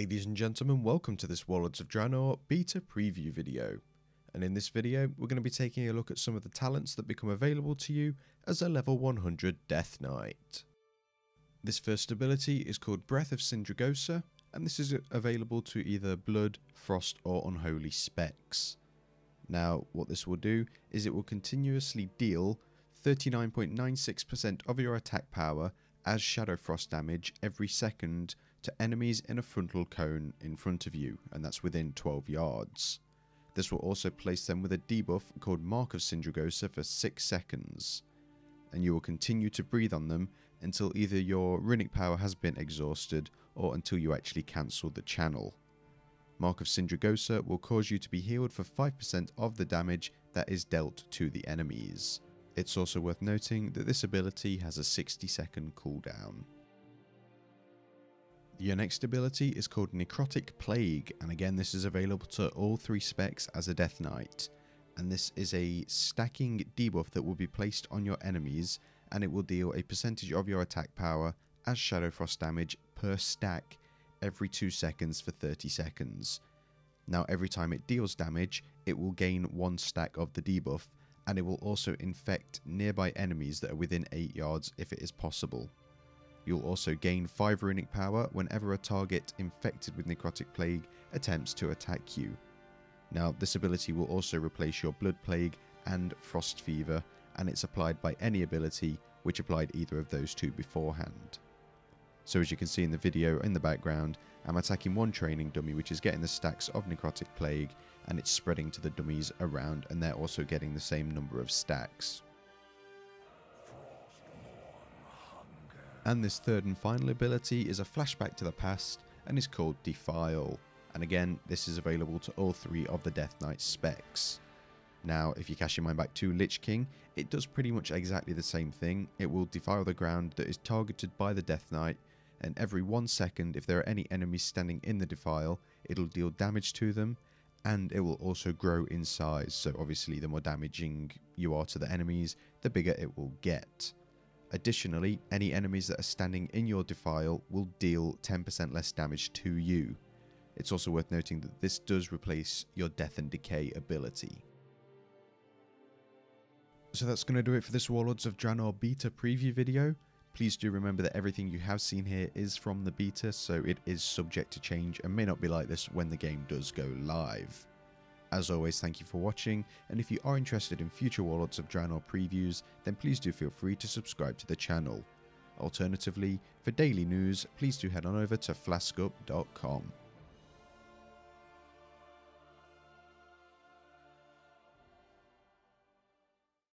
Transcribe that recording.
Ladies and gentlemen, welcome to this Warlords of Draenor beta preview video. And in this video, we're going to be taking a look at some of the talents that become available to you as a level 100 Death Knight. This first ability is called Breath of Sindragosa, and this is available to either Blood, Frost or Unholy specs. Now, what this will do is it will continuously deal 39.96% of your attack power as Shadow Frost damage every second to enemies in a frontal cone in front of you, and that's within 12 yards. This will also place them with a debuff called Mark of Sindragosa for 6 seconds, and you will continue to breathe on them until either your runic power has been exhausted or until you actually cancel the channel. Mark of Sindragosa will cause you to be healed for 5% of the damage that is dealt to the enemies. It's also worth noting that this ability has a 60-second cooldown. Your next ability is called Necrotic Plague, and again this is available to all 3 specs as a Death Knight, and this is a stacking debuff that will be placed on your enemies, and it will deal a percentage of your attack power as Shadow Frost damage per stack every 2 seconds for 30 seconds. Now every time it deals damage, it will gain 1 stack of the debuff, and it will also infect nearby enemies that are within 8 yards if it is possible. You'll also gain 5 runic power whenever a target infected with Necrotic Plague attempts to attack you. Now this ability will also replace your Blood Plague and Frost Fever, and it's applied by any ability which applied either of those 2 beforehand. So as you can see in the video in the background, I'm attacking one training dummy which is getting the stacks of Necrotic Plague, and it's spreading to the dummies around, and they're also getting the same number of stacks. And this third and final ability is a flashback to the past and is called Defiled, and again this is available to all 3 of the Death Knight specs. Now if you cast your mind back to Lich King, it does pretty much exactly the same thing. It will defile the ground that is targeted by the Death Knight, and every 1 second if there are any enemies standing in the defile, it'll deal damage to them, and it will also grow in size, so obviously the more damaging you are to the enemies, the bigger it will get. Additionally, any enemies that are standing in your defile will deal 10% less damage to you. It's also worth noting that this does replace your Death and Decay ability. So that's going to do it for this Warlords of Draenor beta preview video. Please do remember that everything you have seen here is from the beta, so it is subject to change and may not be like this when the game does go live. As always, thank you for watching, and if you are interested in future Warlords of Draenor previews, then please do feel free to subscribe to the channel. Alternatively, for daily news, please do head on over to flaskup.com.